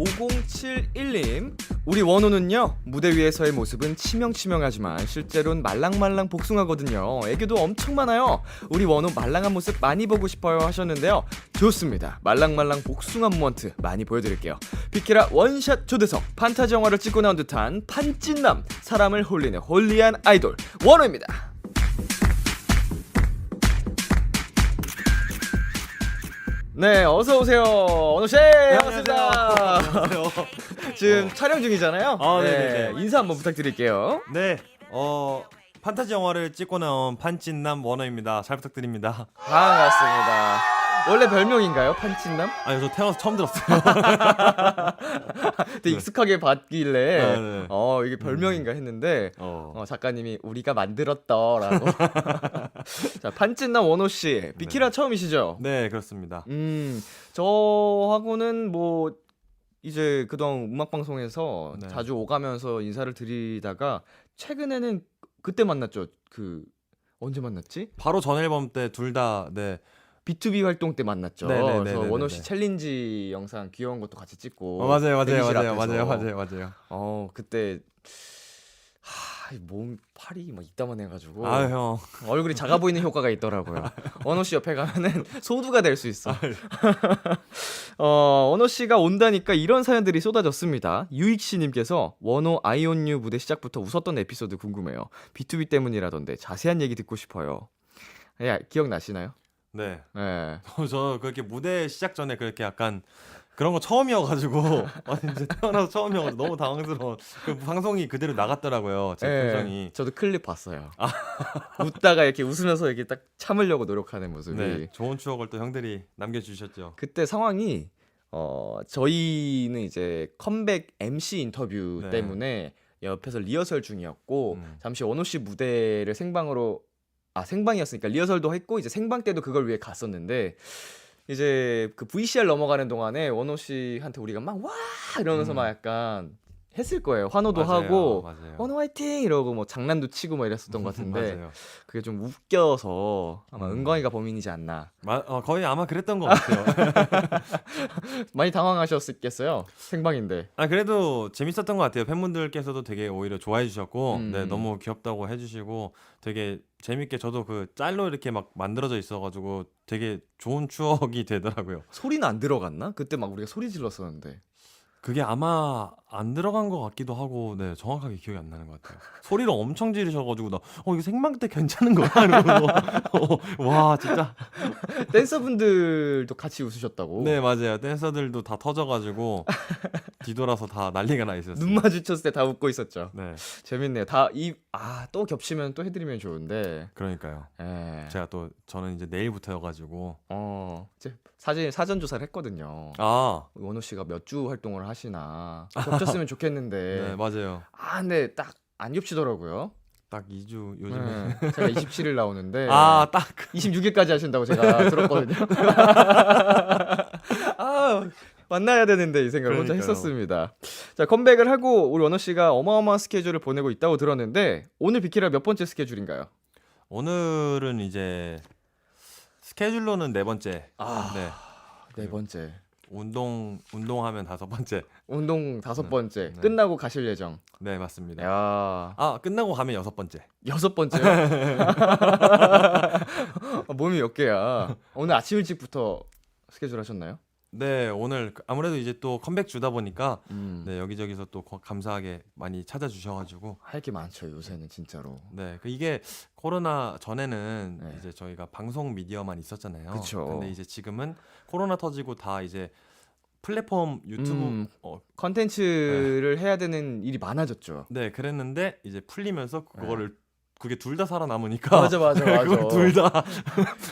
5071님, 우리 원호는요 무대 위에서의 모습은 치명치명하지만 실제로는 말랑말랑 복숭아거든요. 애교도 엄청 많아요. 우리 원호 말랑한 모습 많이 보고 싶어요 하셨는데요. 좋습니다. 말랑말랑 복숭아 모먼트 많이 보여드릴게요. 비키라 원샷 초대석, 판타지 영화를 찍고 나온 듯한 판찐남, 사람을 홀리는 홀리한 아이돌 원호입니다. 네, 어서 오세요, 원호 씨. 반갑습니다. 안녕하세요. 지금 촬영 중이잖아요. 아, 네, 네네네. 인사 한번 부탁드릴게요. 네, 판타지 영화를 찍고 나온 판찐남 원호입니다. 잘 부탁드립니다. 반갑습니다. 원래 별명인가요, 판찐남? 아니, 저 태어나서 처음 들었어요. 되게 익숙하게 봤길래 네. 이게 별명인가 했는데 작가님이 우리가 만들었더라고. 자, 판찐남 원호 씨, 비키라 처음이시죠? 네, 그렇습니다. 저하고는 뭐 이제 그동안 음악 방송에서 네. 자주 오가면서 인사를 드리다가 최근에는 그때 만났죠. 언제 만났지? 바로 전 앨범 때 둘 다 네. B2B 활동 때 만났죠. 네네네네네네. 그래서 원호 씨 챌린지 영상 귀여운 것도 같이 찍고. 맞아요. 대기실 앞에서. 그때 몸 팔이 막 이따만 해가지고 아, 형. 얼굴이 작아 보이는 효과가 있더라고요. 원호 씨 옆에 가면은 소두가 될 수 있어. 원호 씨가 온다니까 이런 사연들이 쏟아졌습니다. 유익 씨님께서 원호 아이온유 무대 시작부터 웃었던 에피소드 궁금해요. B2B 때문이라던데 자세한 얘기 듣고 싶어요. 야, 기억나시나요? 네. 네. 저 그렇게 무대 시작 전에 그렇게 약간 그런 거 처음이어가지고 아니 이제 태어나서 처음이어가지고 너무 당황스러워. 그 방송이 그대로 나갔더라고요. 제 표정이. 저도 클립 봤어요. 웃다가 이렇게 웃으면서 이렇게 딱 참으려고 노력하는 모습이. 네, 좋은 추억을 또 형들이 남겨주셨죠. 그때 상황이 저희는 이제 컴백 MC 인터뷰 네. 때문에 옆에서 리허설 중이었고 잠시 원호 씨 무대를 생방이었으니까 리허설도 했고 이제 생방 때도 그걸 위해 갔었는데 이제 그 VCR 넘어가는 동안에 원호 씨한테 우리가 막 와 이러면서 막 약간 했을 거예요. 환호도 맞아요, 하고 맞아요. 원호 화이팅 이러고 뭐 장난도 치고 막 이랬었던 것 같은데 맞아요. 그게 좀 웃겨서 아마 은광이가 범인이지 않나. 거의 아마 그랬던 것 같아요. 많이 당황하셨겠어요. 생방인데. 그래도 재밌었던 것 같아요. 팬분들께서도 되게 오히려 좋아해 주셨고, 음. 네, 너무 귀엽다고 해주시고, 되게 재밌게 저도 그 짤로 이렇게 막 만들어져 있어가지고 되게 좋은 추억이 되더라고요. 소리는 안 들어갔나? 그때 막 우리가 소리 질렀었는데. 그게 아마 안 들어간 것 같기도 하고, 네, 정확하게 기억이 안 나는 것 같아요. 소리를 엄청 지르셔가지고, 이거 생방 때 괜찮은 거야? 이러고, 와, 진짜. 댄서분들도 같이 웃으셨다고. 네, 맞아요. 댄서들도 다 터져가지고, 뒤돌아서 다 난리가 나 있었어요. 눈 마주쳤을 때 다 웃고 있었죠. 네, 재밌네요. 또 겹치면 또 해드리면 좋은데. 그러니까요. 예. 저는 이제 내일부터여가지고, 이제 사전 조사를 했거든요. 원호 씨가 몇 주 활동을 하시나 겹쳤으면 좋겠는데. 네, 맞아요. 근데 딱 안 겹치더라고요. 딱 2주 요즘에. 제가 27일 나오는데. 딱 26일까지 하신다고 제가 들었거든요. 만나야 되는데 이 생각을 혼자 그러니까요. 했었습니다. 자, 컴백을 하고 우리 원호 씨가 어마어마한 스케줄을 보내고 있다고 들었는데 오늘 비키라 몇 번째 스케줄인가요? 오늘은 이제 스케줄로는 4번째. 네. 네 번째. 운동하면 5번째. 운동 5번째. 네. 끝나고 가실 예정. 네, 맞습니다. 야, 끝나고 가면 6번째. 6번째요? 몸이 몇 개야? 오늘 아침 일찍부터 스케줄 하셨나요? 네, 오늘 아무래도 이제 또 컴백 주다 보니까 네. 네, 여기저기서 또 감사하게 많이 찾아주셔가지고 할 게 많죠, 요새는 진짜로. 네, 이게 코로나 전에는 네. 이제 저희가 방송 미디어만 있었잖아요. 그쵸. 근데 이제 지금은 코로나 터지고 다 이제 플랫폼 유튜브 컨텐츠를 해야 되는 일이 많아졌죠. 네, 그랬는데 이제 풀리면서 그게 둘 다 살아남으니까 맞아. 그걸 둘 다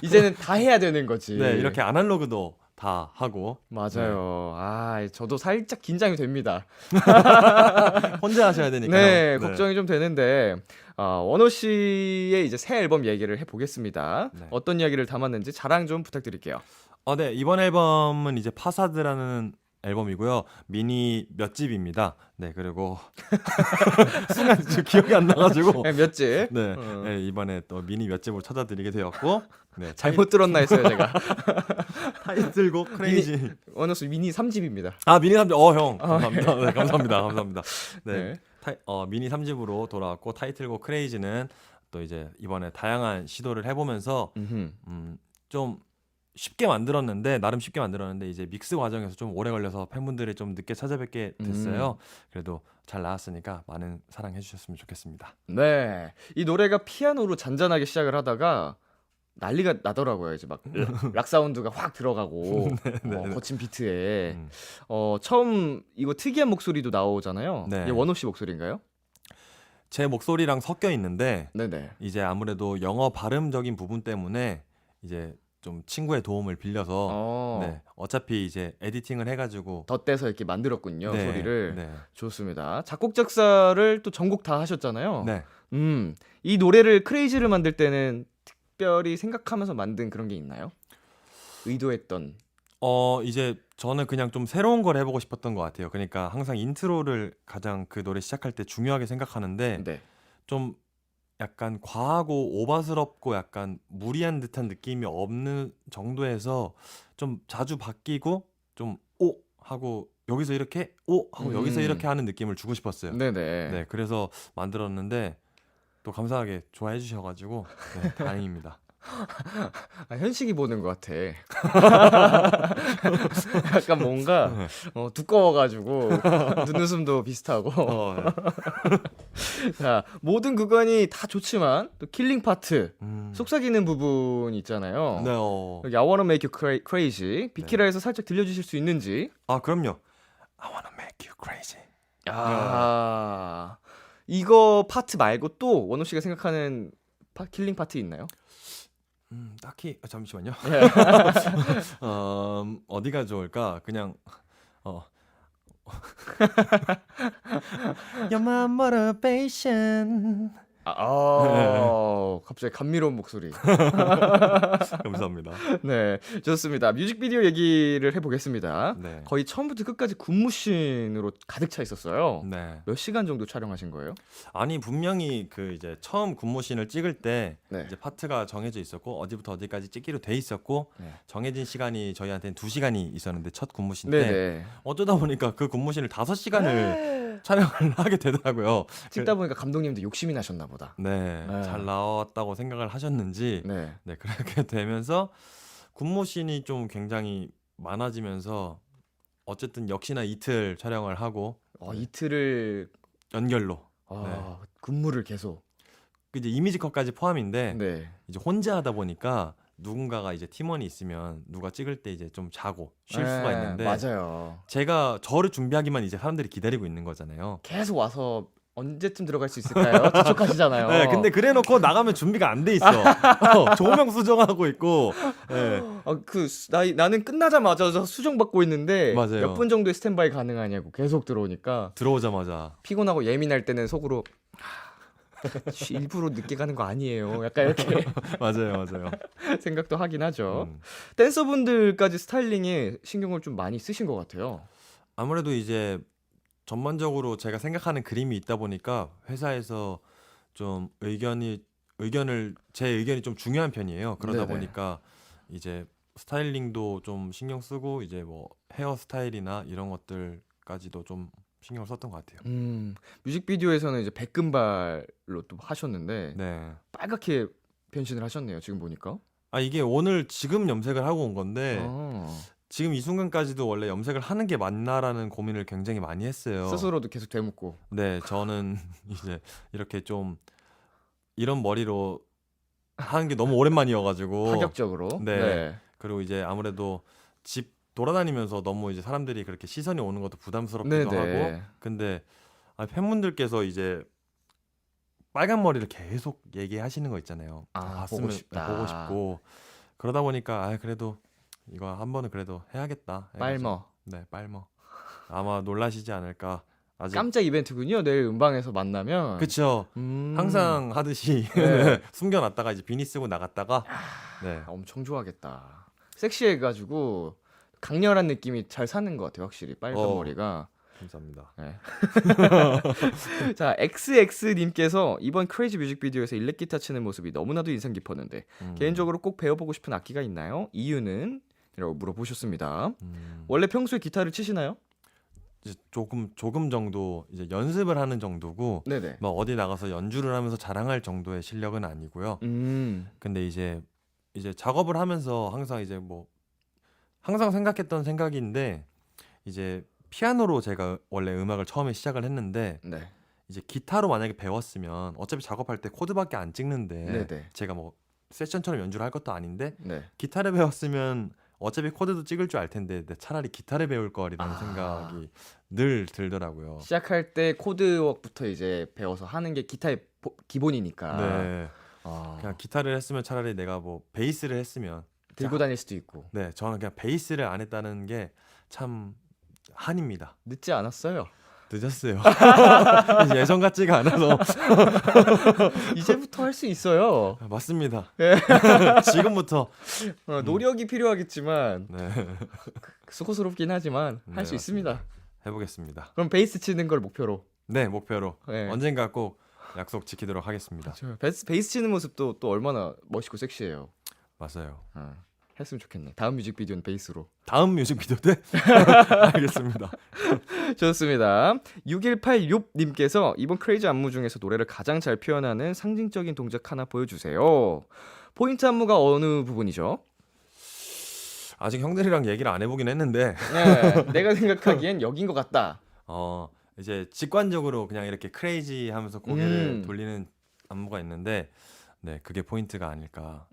이제는 다 해야 되는 거지. 네, 이렇게 아날로그도 다 하고 맞아요. 저도 살짝 긴장이 됩니다. 혼자 하셔야 되니까. 네, 걱정이 좀 되는데 원호 씨의 이제 새 앨범 얘기를 해보겠습니다. 네. 어떤 이야기를 담았는지 자랑 좀 부탁드릴게요. 네, 이번 앨범은 이제 파사드라는 앨범이고요. 미니 몇 집입니다. 네, 그리고 순간 지금 기억이 안 나가지고 네, 몇 집? 네, 네, 이번에 또 미니 몇 집으로 찾아드리게 되었고 네, 잘못 들었나 했어요 제가. 타이틀곡 크레이지. 원호수 미니 3집입니다. 아 미니 3집. 형 감사합니다. 네, 감사합니다. 네, 네. 미니 3집으로 돌아왔고 타이틀곡 크레이지는 또 이제 이번에 다양한 시도를 해보면서 좀 쉽게 만들었는데 나름 쉽게 만들었는데 이제 믹스 과정에서 좀 오래 걸려서 팬분들이 좀 늦게 찾아뵙게 됐어요. 그래도 잘 나왔으니까 많은 사랑해 주셨으면 좋겠습니다. 네, 이 노래가 피아노로 잔잔하게 시작을 하다가 난리가 나더라고요. 이제 막 락 사운드가 확 들어가고 거친 비트에 음. 처음 이거 특이한 목소리도 나오잖아요. 네. 이게 원호 씨 목소리인가요? 제 목소리랑 섞여 있는데 네네. 이제 아무래도 영어 발음적인 부분 때문에 이제 좀 친구의 도움을 빌려서 네, 어차피 이제 에디팅을 해가지고 덧대서 이렇게 만들었군요. 네, 소리를. 네, 좋습니다. 작곡 작사를 또 전곡 다 하셨잖아요. 네. 이 노래를 크레이지를 만들 때는 특별히 생각하면서 만든 그런 게 있나요? 의도했던. 이제 저는 그냥 좀 새로운 걸 해보고 싶었던 것 같아요. 그러니까 항상 인트로를 가장 그 노래 시작할 때 중요하게 생각하는데 네. 좀 약간 과하고 오바스럽고 약간 무리한 듯한 느낌이 없는 정도에서 좀 자주 바뀌고 좀 오 하고 여기서 이렇게 오 하고 여기서 이렇게 하는 느낌을 주고 싶었어요. 네네. 네, 그래서 만들었는데 또 감사하게 좋아해 주셔가지고 네, 다행입니다. 현식이 보는 것 같아. 약간 뭔가 두꺼워가지고 눈웃음도 비슷하고. 자, 모든 구간이 다 좋지만 또 킬링 파트, 속삭이는 부분 있잖아요. 네, 여기 I wanna make you crazy 비키라에서 살짝 들려주실 수 있는지. 아 그럼요. I wanna make you crazy. 이거 파트 말고 또 원호 씨가 생각하는 킬링 파트 있나요? 딱히 잠시만요. 어디가 좋을까? 그냥 You're my motivation. 갑자기 감미로운 목소리. 감사합니다. 네, 좋습니다. 뮤직비디오 얘기를 해보겠습니다. 네. 거의 처음부터 끝까지 군무신으로 가득 차 있었어요. 네. 몇 시간 정도 촬영하신 거예요? 아니 분명히 그 이제 처음 군무신을 찍을 때 네. 이제 파트가 정해져 있었고 어디부터 어디까지 찍기로 돼 있었고 네. 정해진 시간이 저희한테는 2시간이 있었는데 첫 군무신 네네. 때 어쩌다 보니까 그 군무신을 5시간을 촬영을 하게 되더라고요. 찍다 보니까 감독님도 욕심이 나셨나 보다. 네, 네. 잘 나왔다고 생각을 하셨는지 네. 네, 그렇게 되면서 군무신이 좀 굉장히 많아지면서 어쨌든 역시나 이틀 촬영을 하고 이틀을 연결로 근무를 계속. 이제 이미지 컷까지 포함인데 네. 이제 혼자 하다 보니까 누군가가 이제 팀원이 있으면 누가 찍을 때 이제 좀 자고 쉴 수가 있는데 맞아요. 제가 저를 준비하기만 이제 사람들이 기다리고 있는 거잖아요. 계속 와서 언제쯤 들어갈 수 있을까요? 재촉하시잖아요. 네, 근데 그래놓고 나가면 준비가 안 돼 있어. 조명 수정하고 있고. 네. 나는 끝나자마자 수정 받고 있는데 맞아요. 몇 분 정도의 스탠바이 가능하냐고 계속 들어오니까 들어오자마자 피곤하고 예민할 때는 속으로 일부러 늦게 가는 거 아니에요. 약간 이렇게 맞아요. 생각도 하긴 하죠. 댄서분들까지 스타일링에 신경을 좀 많이 쓰신 것 같아요. 아무래도 이제 전반적으로 제가 생각하는 그림이 있다 보니까 회사에서 좀 제 의견이 좀 중요한 편이에요. 그러다 네네. 보니까 이제 스타일링도 좀 신경 쓰고 이제 뭐 헤어 스타일이나 이런 것들까지도 좀 신경을 썼던 것 같아요. 뮤직비디오에서는 이제 백금발로 또 하셨는데 네. 빨갛게 변신을 하셨네요. 지금 보니까. 이게 오늘 지금 염색을 하고 온 건데 아, 지금 이 순간까지도 원래 염색을 하는 게 맞나라는 고민을 굉장히 많이 했어요. 스스로도 계속 되묻고. 네, 저는 이제 이렇게 좀 이런 머리로 하는 게 너무 오랜만이어가지고 파격적으로. 네. 그리고 이제 아무래도 집 돌아다니면서 너무 이제 사람들이 그렇게 시선이 오는 것도 부담스럽기도 네네. 하고 근데 팬분들께서 이제 빨간 머리를 계속 얘기하시는 거 있잖아요. 보고 싶다. 보고 싶고 그러다 보니까 그래도 이거 한 번은 그래도 해야겠다. 해가지고. 빨머. 네, 빨머. 아마 놀라시지 않을까. 아직 깜짝 이벤트군요. 내일 음방에서 만나면. 그쵸. 항상 하듯이 네. 숨겨놨다가 이제 비니 쓰고 나갔다가 네. 엄청 좋아하겠다. 섹시해가지고 강렬한 느낌이 잘 사는 것 같아요. 확실히 빨간 어. 머리가. 감사합니다. 네. 자, XX님께서 이번 크레이지 뮤직비디오에서 일렉 기타 치는 모습이 너무나도 인상 깊었는데 개인적으로 꼭 배워보고 싶은 악기가 있나요? 이유는? 이라고 물어보셨습니다. 원래 평소에 기타를 치시나요? 이제 조금 정도 이제 연습을 하는 정도고 네네. 뭐 어디 나가서 연주를 하면서 자랑할 정도의 실력은 아니고요. 근데 이제 작업을 하면서 항상 이제 뭐 항상 생각했던 생각인데 이제 피아노로 제가 원래 음악을 처음에 시작을 했는데 네. 이제 기타로 만약에 배웠으면 어차피 작업할 때 코드밖에 안 찍는데 네네. 제가 뭐 세션처럼 연주를 할 것도 아닌데 네. 기타를 배웠으면 어차피 코드도 찍을 줄 알 텐데 차라리 기타를 배울 걸이라는 아. 생각이 늘 들더라고요. 시작할 때 코드웍부터 이제 배워서 하는 게 기타의 기본이니까. 네. 아, 그냥 기타를 했으면 차라리 내가 뭐 베이스를 했으면 들고 다닐 수도 있고. 네, 저는 그냥 베이스를 안 했다는 게 참 한입니다. 늦지 않았어요. 늦었어요. 예전 같지가 않아서. 이제부터 할 수 있어요. 맞습니다. 예. 지금부터. 노력이 필요하겠지만 네, 수고스럽긴 하지만 할 수 네, 있습니다. 해보겠습니다. 그럼 베이스 치는 걸 목표로. 네, 목표로 네. 언젠가 꼭 약속 지키도록 하겠습니다. 베이스 치는 모습도 또 얼마나 멋있고 섹시해요. 맞아요. 했으면 좋겠네. 다음 뮤직비디오는 베이스로. 다음 뮤직비디오 때 알겠습니다. 좋습니다. 6186님께서 이번 크레이지 안무 중에서 노래를 가장 잘 표현하는 상징적인 동작 하나 보여주세요. 포인트 안무가 어느 부분이죠? 아직 형들이랑 얘기를 안 해보긴 했는데 네, 내가 생각하기엔 여긴 것 같다. 이제 직관적으로 그냥 이렇게 크레이지 하면서 고개를 돌리는 안무가 있는데 네, 그게 포인트가 아닐까.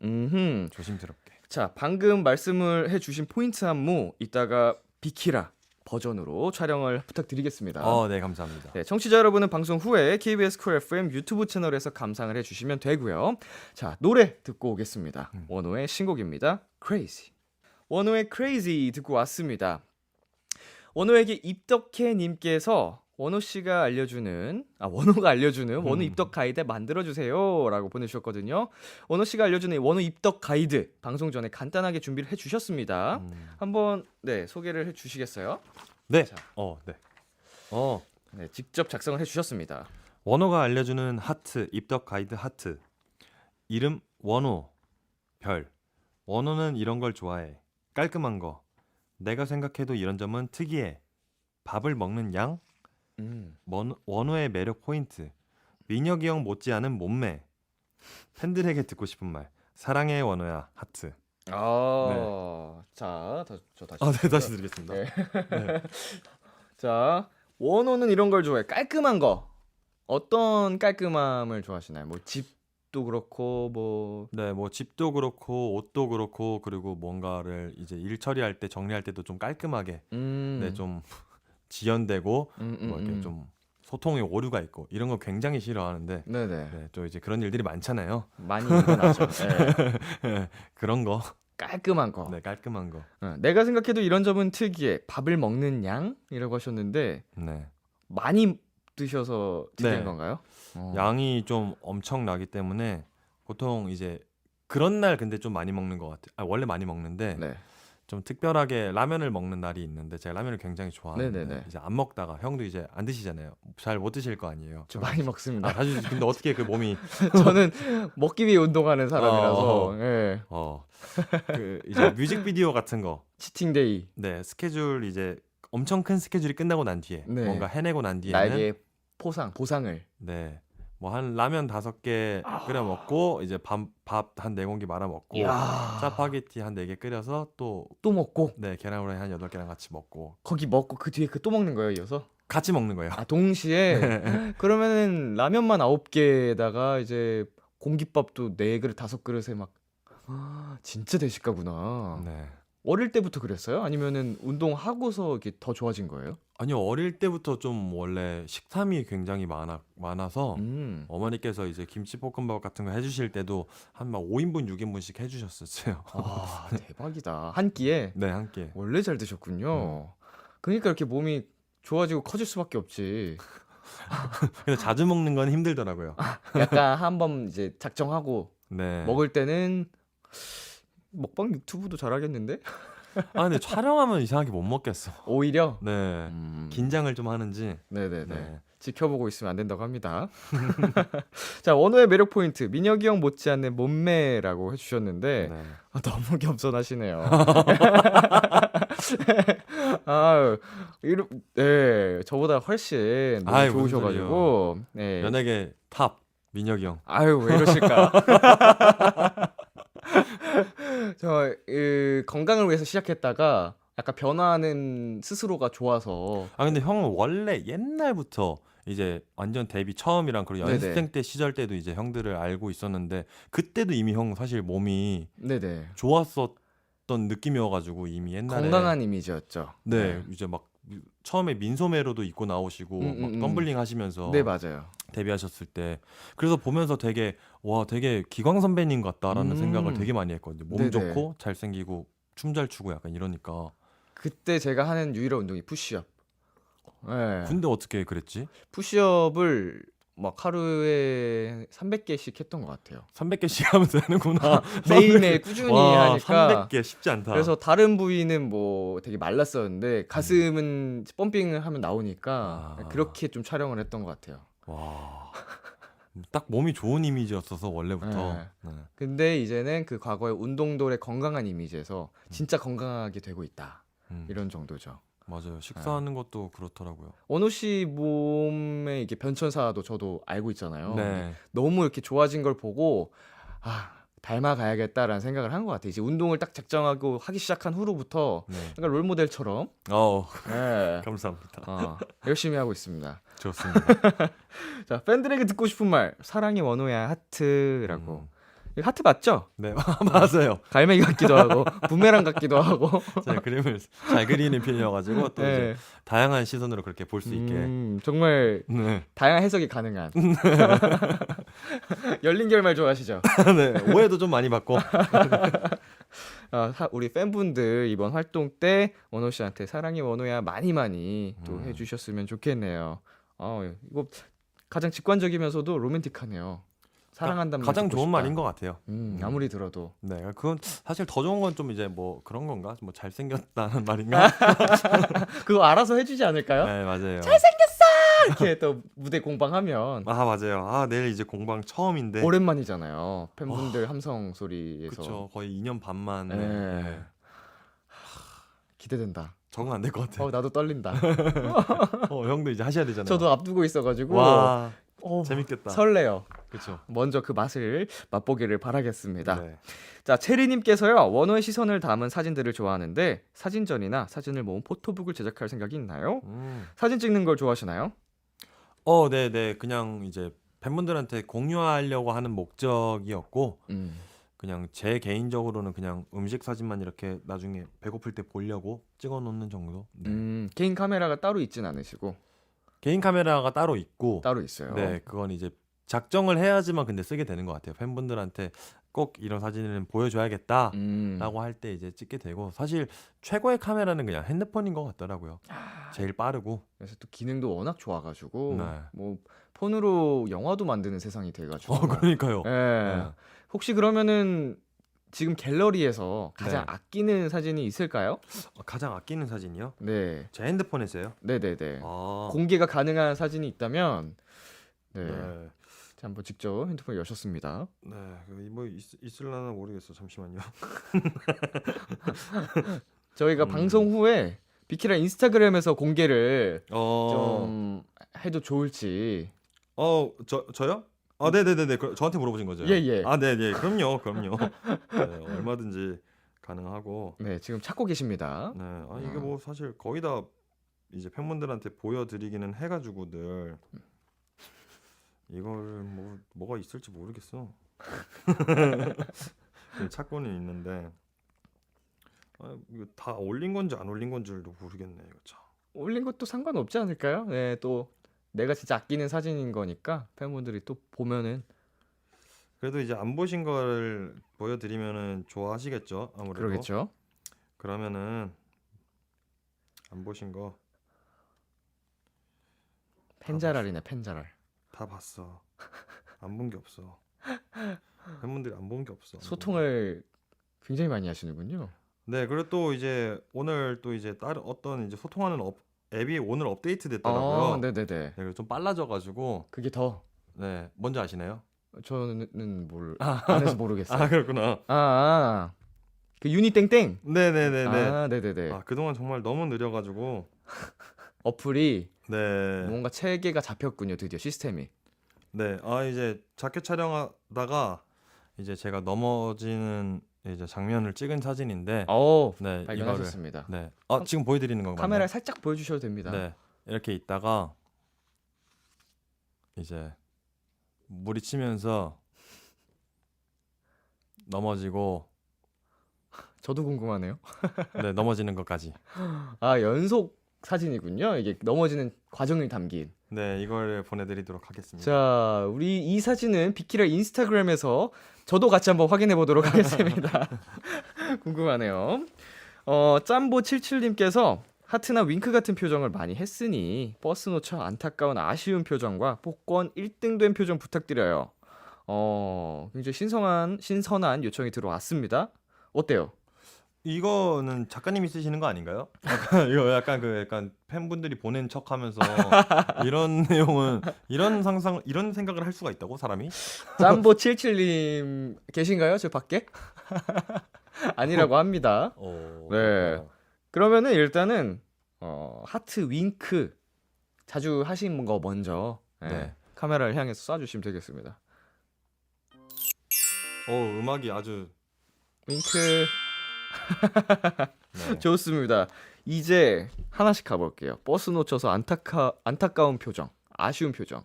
조심스럽게. 자, 방금 말씀을 해주신 포인트 안무 이따가 비키라 버전으로 촬영을 부탁드리겠습니다. 네, 감사합니다. 네, 청취자 여러분은 방송 후에 KBS 쿨 FM 유튜브 채널에서 감상을 해주시면 되고요. 자, 노래 듣고 오겠습니다. 원호의 신곡입니다. Crazy. 원호의 Crazy 듣고 왔습니다. 원호에게 입덕해님께서 원호가 알려주는 원호 입덕 가이드 만들어주세요라고 보내주셨거든요. 원호씨가 알려주는 원호 입덕 가이드 방송 전에 간단하게 준비를 해주셨습니다. 한번 소개를 해주시겠어요? 네. 자. 네. 네, 직접 작성을 해주셨습니다. 원호가 알려주는 하트 입덕 가이드 하트. 이름 원호. 별. 원호는 이런 걸 좋아해. 깔끔한 거. 내가 생각해도 이런 점은 특이해. 밥을 먹는 양. 원호의 매력 포인트. 민혁이 형 못지않은 몸매. 팬들에게 듣고 싶은 말. 사랑해 원호야 하트. 자, 저 다시. 네, 다시 드리겠습니다. 네. 네. 자, 원호는 이런 걸 좋아해. 깔끔한 거. 어떤 깔끔함을 좋아하시나요? 뭐 집도 그렇고 네, 뭐 집도 그렇고 옷도 그렇고 그리고 뭔가를 이제 일 처리할 때 정리할 때도 좀 깔끔하게 네, 좀 지연되고 뭐 이렇게 좀 소통의 오류가 있고 이런 거 굉장히 싫어하는데 네, 또 이제 그런 일들이 많잖아요. 많이 일어나죠. 네. 그런 거. 깔끔한 거. 네, 깔끔한 거. 내가 생각해도 이런 점은 특이해. 밥을 먹는 양이라고 하셨는데 네. 많이 드셔서 특이한 네. 건가요? 양이 좀 엄청나기 때문에 보통 이제 그런 날 근데 좀 많이 먹는 것 같아요. 원래 많이 먹는데 네. 좀 특별하게 라면을 먹는 날이 있는데 제가 라면을 굉장히 좋아하는데 네네네. 이제 안 먹다가 형도 이제 안 드시잖아요. 잘 못 드실 거 아니에요. 저 많이 먹습니다. 자주 근데 어떻게 그 몸이 저는 먹기 위해 운동하는 사람이라서. 예. 그 이제 뮤직비디오 같은 거 치팅데이. 네, 스케줄 이제 엄청 큰 스케줄이 끝나고 난 뒤에 네. 뭔가 해내고 난 뒤에는 나에게 보상을. 네. 뭐 한 라면 5개 끓여 먹고 이제 밥 한 4공기 말아 먹고 이야. 짜파게티 한 4개 끓여서 또 또 먹고 네, 계란 후라이 한 8개랑 같이 먹고 거기 먹고 그 뒤에 또 먹는 거예요, 이어서? 같이 먹는 거예요. 동시에? 그러면은 라면만 9개에다가 이제 공깃밥도 4그릇 5그릇에 막 진짜 대식가구나. 네. 어릴 때부터 그랬어요? 아니면은 운동하고서 이렇게 더 좋아진 거예요? 아니요, 어릴 때부터 좀 원래 식탐이 굉장히 많아서 어머니께서 이제 김치볶음밥 같은 거 해주실 때도 한 막 5인분, 6인분씩 해주셨었어요. 대박이다. 한 끼에? 네, 한 끼. 원래 잘 드셨군요. 그러니까 이렇게 몸이 좋아지고 커질 수밖에 없지. 근데 자주 먹는 건 힘들더라고요. 약간 한번 이제 작정하고 네. 먹을 때는 먹방 유튜브도 잘하겠는데? 아 근데 촬영하면 이상하게 못 먹겠어. 오히려 네. 음, 긴장을 좀 하는지. 네네네. 네. 지켜보고 있으면 안 된다고 합니다. 자, 원호의 매력 포인트 민혁이 형 못지않는 몸매라고 해주셨는데 네. 너무 겸손하시네요. 아, 네, 저보다 훨씬 너무 아이, 무슨 좋으셔가지고, 네. 연예계 탑 민혁이 형. 아유, 왜 이러실까? 건강을 위해서 시작했다가 약간 변화하는 스스로가 좋아서, 아 근데 형은 원래 옛날부터 이제 완전 데뷔 처음이랑 그리고 네네. 연습생 때 시절 때도 이제 형들을 알고 있었는데 그때도 이미 형 사실 몸이 네네. 좋았었던 느낌이어가지고 이미 옛날에 건강한 이미지였죠. 네 이제 막 처음에 민소매로도 입고 나오시고 막 덤블링 하시면서 네, 맞아요. 데뷔하셨을 때 그래서 보면서 되게 와 되게 기광 선배님 같다라는 음. 생각을 되게 많이 했거든요. 몸 네네. 좋고 잘생기고 춤 잘 추고 약간 이러니까. 그때 제가 하는 유일한 운동이 푸시업. 네. 근데 어떻게 그랬지? 푸시업을 막 하루에 300개씩 했던 것 같아요. 300개씩 하면 되는구나. 매일매일 꾸준히 와, 하니까. 300개 쉽지 않다. 그래서 다른 부위는 뭐 되게 말랐었는데 가슴은 펌핑을 하면 나오니까 아. 그렇게 좀 촬영을 했던 것 같아요. 와. 딱 몸이 좋은 이미지였어서 원래부터. 네. 네. 근데 이제는 그 과거의 운동돌의 건강한 이미지에서 진짜 건강하게 되고 있다. 음, 이런 정도죠. 맞아요. 식사하는 것도 그렇더라고요. 원호 씨 몸의 이게 변천사도 저도 알고 있잖아요. 네. 너무 이렇게 좋아진 걸 보고 닮아가야겠다라는 생각을 한 것 같아요. 이제 운동을 딱 작정하고 하기 시작한 후로부터 네. 약간 롤모델처럼 네. 감사합니다. 열심히 하고 있습니다. 좋습니다. 자, 팬들에게 듣고 싶은 말 사랑이 원호야 하트라고. 이거 하트 맞죠? 네, 맞아요. 갈매기 같기도 하고 부메랑 같기도 하고. 제가 그림을 잘 그리는 편이어가지고 또 네. 이제 다양한 시선으로 그렇게 볼 수 있게. 정말 네. 다양한 해석이 가능한. 열린 결말 좋아하시죠? 네. 오해도 좀 많이 받고. 우리 팬분들 이번 활동 때 원호 씨한테 사랑이 원호야 많이 많이 또 해주셨으면 좋겠네요. 이거 가장 직관적이면서도 로맨틱하네요. 사랑한다는 말 가장 듣고 좋은 싶다. 말인 것 같아요. 아무리 들어도. 네, 그건 사실 더 좋은 건 좀 이제 뭐 그런 건가? 뭐 잘생겼다는 말인가? 그거 알아서 해주지 않을까요? 네, 맞아요. 이렇게 또 무대 공방하면 아, 맞아요. 아, 내일 이제 공방 처음인데. 오랜만이잖아요. 팬분들 함성 소리에서. 그렇죠. 거의 2년 반 만에. 네. 네. 기대된다. 적응 안 될 것 같아요. 나도 떨린다. 형도 이제 하셔야 되잖아요. 저도 앞두고 있어가지고 와, 어, 재밌겠다. 설레요. 그렇죠. 먼저 그 맛을 맛보기를 바라겠습니다. 네. 자, 체리님께서요, 원호의 시선을 담은 사진들을 좋아하는데 사진전이나 사진을 모은 포토북을 제작할 생각이 있나요? 사진 찍는 걸 좋아하시나요? 네. 그냥 이제 팬분들한테 공유하려고 하는 목적이었고 그냥 제 개인적으로는 그냥 음식 사진만 이렇게 나중에 배고플 때 보려고 찍어 놓는 정도. 네. 개인 카메라가 따로 있진 않으시고 개인 카메라가 따로 있고 따로 있어요. 네, 그건 이제 작정을 해야지만 근데 쓰게 되는 것 같아요. 팬분들한테 꼭 이런 사진을 보여줘야겠다라고 할 때 이제 찍게 되고 사실 최고의 카메라는 그냥 핸드폰인 것 같더라고요. 제일 빠르고. 그래서 또 기능도 워낙 좋아가지고 네. 뭐 폰으로 영화도 만드는 세상이 돼가지고. 그러니까요. 예. 네. 혹시 그러면은 지금 갤러리에서 가장 네. 아끼는 사진이 있을까요? 가장 아끼는 사진이요? 네, 제 핸드폰에서요. 네네네. 아, 공개가 가능한 사진이 있다면 네, 네. 자, 한번 직접 핸드폰 여셨습니다. 네, 뭐 있을라나 모르겠어. 잠시만요. 저희가 방송 후에 비키라 인스타그램에서 공개를 어, 좀 해도 좋을지. 저요? 아, 네네네네. 저한테 물어보신 거죠? 예. 아, 네네. 그럼요. 네, 얼마든지 가능하고. 네, 지금 찾고 계십니다. 네, 이게 뭐 사실 거의 다 이제 팬분들한테 보여드리기는 해가지고 늘 이거를 뭐가 있을지 모르겠어. 네, 찾고는 있는데 이거 다 올린 건지 안 올린 건지도 모르겠네 이거 참. 올린 것도 상관없지 않을까요? 네, 또 내가 진짜 아끼는 사진인 거니까 팬분들이 또 보면은 그래도 이제 안 보신 걸 보여드리면은 좋아하시겠죠 아무래도. 그러겠죠. 그러면은 안 보신 거 팬자랄이네, 팬자랄. 다 봤어. 안 본 게 없어. 팬분들이 안 본 게 없어. 소통을 굉장히 많이 하시는군요. 네, 그리고 또 이제 오늘 또 이제 다른 어떤 이제 소통하는 앱이 오늘 업데이트 됐더라고요. 네네네. 네, 그래서 좀 빨라져가지고 그게 더 네, 뭔지 아시나요? 저는 안 해서 모르겠어요. 아, 그렇구나. 그 유니 땡땡. 네네네네. 네네네. 아, 그동안 정말 너무 느려가지고 어플이 네, 뭔가 체계가 잡혔군요. 드디어 시스템이. 네. 아, 이제 자켓 촬영하다가 이제 제가 넘어지는 이제 장면을 찍은 사진인데 네, 이거를 발견하셨습니다. 네. 아, 지금 보여드리는 건가요? 카메라에 살짝 보여주셔도 됩니다. 네, 이렇게 있다가 이제 물이 치면서 넘어지고 저도 궁금하네요. 네, 넘어지는 것까지. 연속 사진이군요. 이게 넘어지는 과정이 담긴. 네, 이걸 보내드리도록 하겠습니다. 자, 우리 이 사진은 비키라 인스타그램에서 저도 같이 한번 확인해 보도록 하겠습니다. 궁금하네요. 짬보77님께서 하트나 윙크 같은 표정을 많이 했으니 버스 놓쳐 안타까운 아쉬운 표정과 복권 1등 된 표정 부탁드려요. 굉장히 신선한 요청이 들어왔습니다. 어때요? 이거는 작가님이 쓰시는 거 아닌가요? 이거 약간 팬분들이 보낸 척하면서 이런 내용은 이런 생각을 할 수가 있다고 사람이? 짬보77님 계신가요? 저 밖에? 아니라고 합니다. 네. 그러면은 일단은 하트 윙크 자주 하신 거 먼저 네. 카메라를 향해서 쏴주시면 되겠습니다. 음악이 아주 윙크. 네. 좋습니다. 이제 하나씩 가볼게요. 버스 놓쳐서 안타까운 표정, 아쉬운 표정.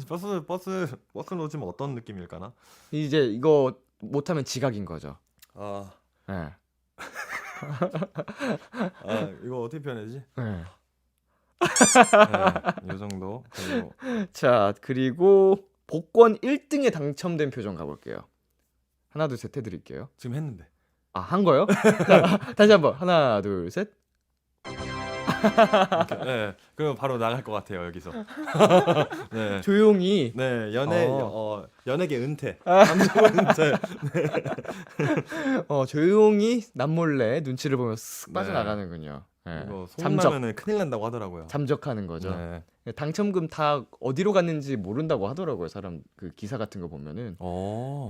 버스 놓치면 어떤 느낌일까나? 이제 이거 못하면 지각인 거죠. 아, 네. 이거 어떻게 표현해야지? 네. 네, 이 정도. 그리고 자, 그리고 복권 1등에 당첨된 표정 가볼게요. 하나, 둘, 셋 해드릴게요. 지금 했는데. 한 거요? 자, 다시 한번 하나, 둘, 셋. 네, 그럼 바로 나갈 것 같아요 여기서. 네, 조용히. 네, 연예계 은퇴. 아. 감정 은퇴. 조용히 남몰래 눈치를 보면서 쓱 네. 빠져나가는군요. 네. 이거 잠적. 소문나면은 큰일 난다고 하더라고요. 잠적하는 거죠. 네. 당첨금 다 어디로 갔는지 모른다고 하더라고요. 사람 그 기사 같은 거 보면은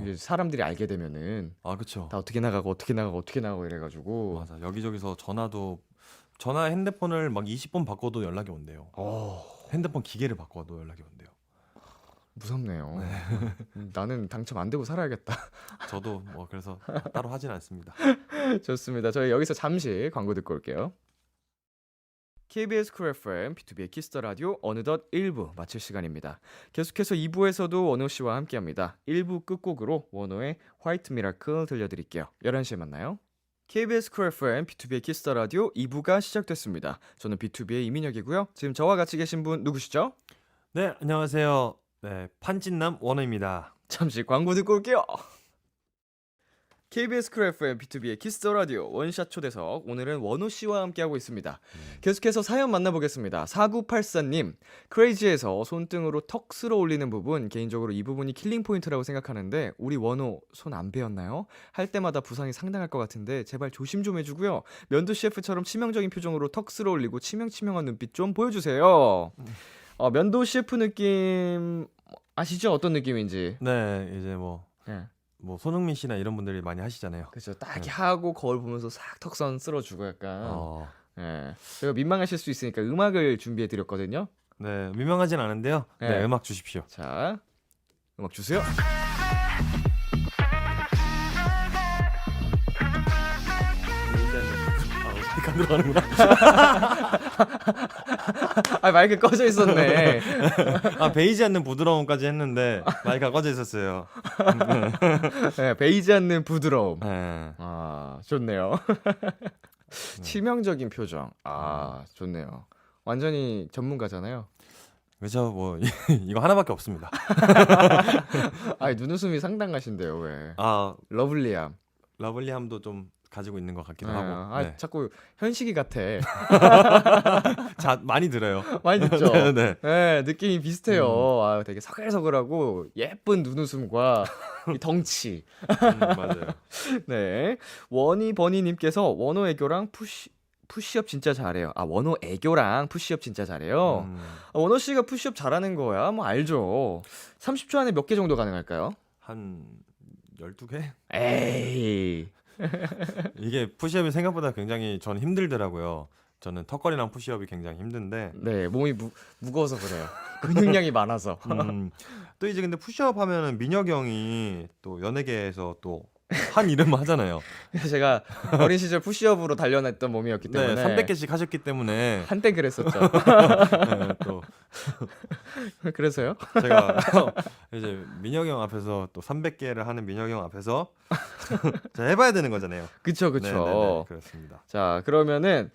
이게 사람들이 알게 되면은 아, 그쵸. 다 어떻게 나가고 이래가지고. 맞아. 여기저기서 전화 핸드폰을 막 20번 바꿔도 연락이 온대요. 핸드폰 기계를 바꿔도 연락이 온대요. 무섭네요. 나는 당첨 안 되고 살아야겠다. 저도 뭐 그래서 따로 하진 않습니다. 좋습니다. 저희 여기서 잠시 광고 듣고 올게요. KBS 쿨 FM B2B의 키스터 라디오 어느덧 1부 마칠 시간입니다. 계속해서 2부에서도 원호 씨와 함께합니다. 1부 끝곡으로 원호의 화이트 미라클 들려드릴게요. 11시에 만나요. KBS 쿨 FM B2B의 키스터 라디오 2부가 시작됐습니다. 저는 B2B의 이민혁이고요. 지금 저와 같이 계신 분 누구시죠? 네, 안녕하세요. 네, 판진남 원호입니다. 잠시 광고 듣고 올게요. KBS 쿨 FM B2B의 키스더 라디오 원샷 초대석 오늘은 원호 씨와 함께하고 있습니다. 계속해서 사연 만나보겠습니다. 4984님 크레이지에서 손등으로 턱 쓸어 올리는 부분 개인적으로 이 부분이 킬링 포인트라고 생각하는데 우리 원호 손 안 베었나요? 할 때마다 부상이 상당할 것 같은데 제발 조심 좀 해주고요. 면도 셰프처럼 치명적인 표정으로 턱 쓸어 올리고 치명치명한 눈빛 좀 보여주세요. 면도 셰프 느낌 아시죠? 어떤 느낌인지. 네, 이제 뭐 네. 손흥민 씨나 이런 분들이 많이 하시잖아요. 그렇죠. 딱 이렇게 하고 거울 보면서 싹 턱선 쓸어주고 약간. 예. 제가 민망하실 수 있으니까 음악을 준비해 드렸거든요. 네, 민망하진 않은데요. 네, 음악 주십시오. 자, 음악 주세요. 마이크 안 들어가는구나. 마이크 꺼져 있었네. 베이지 않는 부드러움까지 했는데 마이크가 꺼져 있었어요. 네, 베이지 않는 부드러움. 네. 좋네요. 치명적인 표정. 좋네요. 완전히 전문가잖아요. 그렇죠. 뭐 이거 하나밖에 없습니다. 눈웃음이 상당하신데요, 왜? 아, 러블리함. 러블리함도 좀 가지고 있는 것 같기도 네. 하고. 아, 네. 자꾸 현식이 같아. 자, 많이 들어요. 많이 듣죠? 네, 네. 네, 느낌이 비슷해요. 아, 되게 서글서글하고 예쁜 눈웃음과 이 덩치. 맞아요. 네. 원희버니님께서 원호 애교랑 푸시업 진짜 잘해요. 아, 원호 애교랑 푸시업 진짜 잘해요. 아, 원호 씨가 푸시업 잘하는 거야? 뭐 알죠. 30초 안에 몇 개 정도 가능할까요? 한 12개? 에이. 이게 푸시업이 생각보다 굉장히 저는 힘들더라고요. 저는 턱걸이랑 푸시업이 굉장히 힘든데 네, 몸이 무거워서 그래요. 근육량이 많아서. 또 이제 근데 푸시업 하면은 민혁이 형이 또 연예계에서 또 한 이름 하잖아요. 제가 어린 시절 푸시업으로 단련했던 몸이었기 네, 때문에 300개씩 하셨기 때문에 한때 그랬었죠. 네, 또 그래서요? 제가 이제 민혁이 형 앞에서 또 300개를 하는 민혁이 형 앞에서 제가 해봐야 되는 거잖아요. 그쵸, 네, 네, 네, 그쵸. 그렇습니다. 자, 그러면은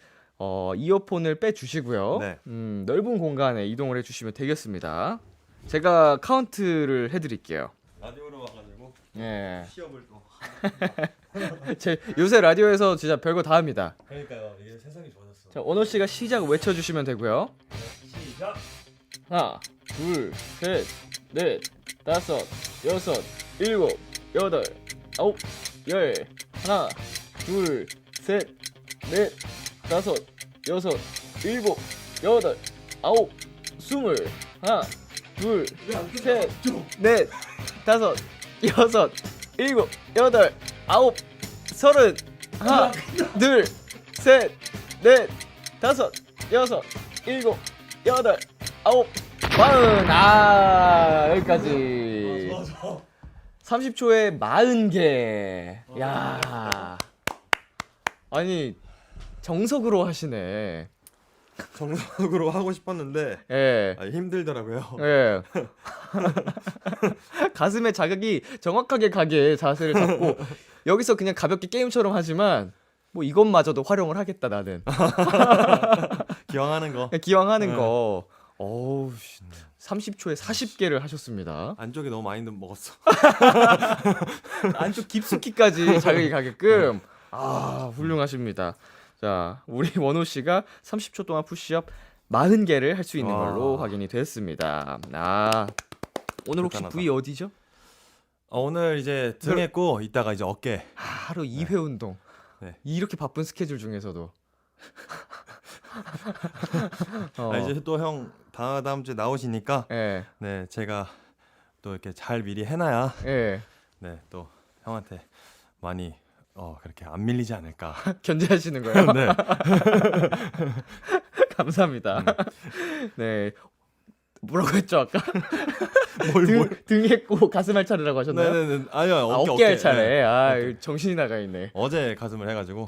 이어폰을 빼주시고요. 네. 넓은 공간에 이동을 해주시면 되겠습니다. 제가 카운트를 해드릴게요. 라디오로 와가지고 예. 푸시업을 또 요새 라디오에서 진짜 별거 다 합니다. 그러니까요. 이게 세상이 좋아졌어. 자, 원호 씨가 시작 외쳐주시면 되고요. 시작. 하나, 둘, 셋, 넷, 다섯, 여섯, 일곱, 여덟, 아홉, 열. 하나, 둘, 셋, 넷, 다섯, 여섯, 일곱, 여덟, 아홉, 스물. 하나, 둘, 셋, 넷, 다섯, 여섯, 일곱, 여덟, 아홉, 서른. 하나, 둘, 셋, 넷, 다섯, 여섯, 일곱, 여덟, 아홉, 마흔. 아, 여기까지. 30초에 40개. 야. 아니, 정석으로 하시네. 정석으로 하고 싶었는데 예. 힘들더라고요. 예. 가슴에 자극이 정확하게 가게 자세를 잡고 여기서 그냥 가볍게 게임처럼 하지만 뭐 이것마저도 활용을 하겠다 나는. 기왕하는 거. 기왕 하는 네. 거. 어우, 30초에 40개를 하셨습니다. 안쪽에 너무 많이 먹었어. 안쪽 깊숙이까지 자극이 가게끔. 아, 훌륭하십니다. 자, 우리 원호 씨가 30초 동안 푸시업 40개를 할 수 있는 걸로 확인이 됐습니다. 아, 오늘 혹시 대단하다. 부위 어디죠? 오늘 이제 등 했고 이따가 이제 어깨. 아, 하루 2회 운동. 네. 이렇게 바쁜 스케줄 중에서도. 이제 또 형 다음 주에 나오시니까 예, 네 제가 또 이렇게 잘 미리 해놔야 예. 네 또 형한테 많이 그렇게 안 밀리지 않을까. 견제하시는 거예요? 네. 감사합니다. 네. 뭐라고 했죠, 아까? 뭘. 등 했고 가슴 할 차례라고 하셨나요? 네네네. 아니요 아, 어깨 어깨 할 차례. 네. 아, 어깨. 정신이 나가 있네. 어제 가슴을 해가지고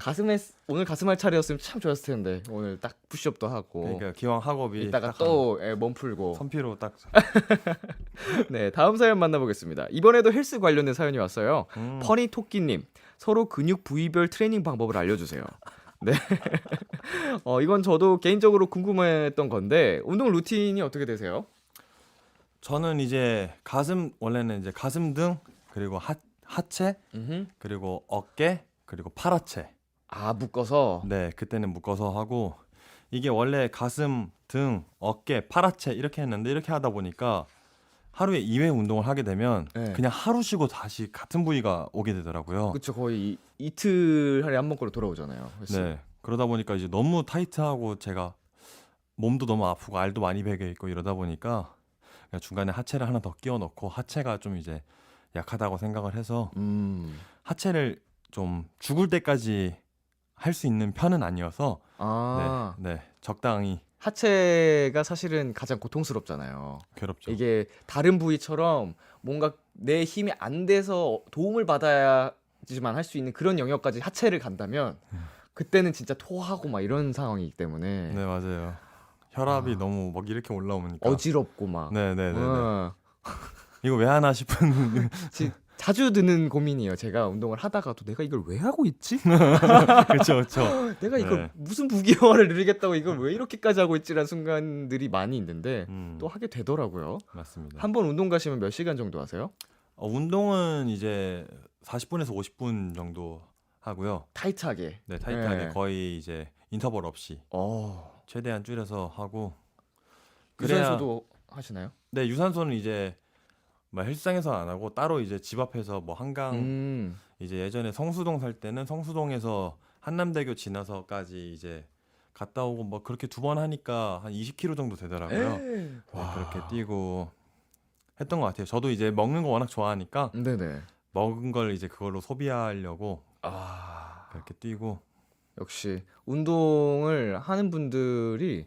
오늘 가슴 할 차례였으면 참 좋았을 텐데. 오늘 딱 푸시업도 하고. 그러니까 기왕 학업이 이따가 딱 또 몸 풀고. 선피로 딱. 네, 다음 사연 만나보겠습니다. 이번에도 헬스 관련된 사연이 왔어요. 퍼니 토끼님, 서로 근육 부위별 트레이닝 방법을 알려주세요. 네, 이건 저도 개인적으로 궁금했던 건데 운동 루틴이 어떻게 되세요? 저는 이제 원래는 이제 가슴 등 그리고 하체 그리고 어깨 그리고 팔하체. 아, 묶어서. 네, 그때는 묶어서 하고 이게 원래 가슴, 등, 어깨, 팔하체 이렇게 했는데 이렇게 하다 보니까 하루에 2회 운동을 하게 되면 네. 그냥 하루 쉬고 다시 같은 부위가 오게 되더라고요. 그쵸, 거의 이틀 하루에 한 번꼴로 돌아오잖아요. 헬스. 네, 그러다 보니까 이제 너무 타이트하고 제가 몸도 너무 아프고 알도 많이 배겨 있고 이러다 보니까 그냥 중간에 하체를 하나 더 끼워 넣고 하체가 좀 이제 약하다고 생각을 해서 하체를 좀 죽을 때까지 할 수 있는 편은 아니어서 아, 네, 적당히 하체가 사실은 가장 고통스럽잖아요. 괴롭죠. 이게 다른 부위처럼 뭔가 내 힘이 안 돼서 도움을 받아야지만 할 수 있는 그런 영역까지 하체를 간다면 그때는 진짜 토하고 막 이런 상황이기 때문에 네, 맞아요. 혈압이 너무 막 이렇게 올라오니까 어지럽고 막. 네네네. 어, 이거 왜 하나 싶은. 자주 드는 고민이에요. 제가 운동을 하다가도 내가 이걸 왜 하고 있지? 그렇죠, 그렇죠. 내가 이걸 네. 무슨 부귀영화를 누리겠다고 이걸 왜 이렇게까지 하고 있지라는 순간들이 많이 있는데 또 하게 되더라고요. 맞습니다. 한 번 운동 가시면 몇 시간 정도 하세요? 운동은 이제 40분에서 50분 정도 하고요. 타이트하게. 네, 타이트하게 네. 거의 이제 인터벌 없이 최대한 줄여서 하고. 그래야 유산소도 하시나요? 네, 유산소는 이제 뭐 헬스장에서 안 하고 따로 이제 집 앞에서 뭐 한강 이제 예전에 성수동 살 때는 성수동에서 한남대교 지나서까지 이제 갔다 오고 뭐 그렇게 2번 하니까 한 20km 정도 되더라고요. 네, 그렇게 뛰고 했던 것 같아요. 저도 이제 먹는 거 워낙 좋아하니까 네네. 먹은 걸 이제 그걸로 소비하려고 아, 그렇게 뛰고. 역시 운동을 하는 분들이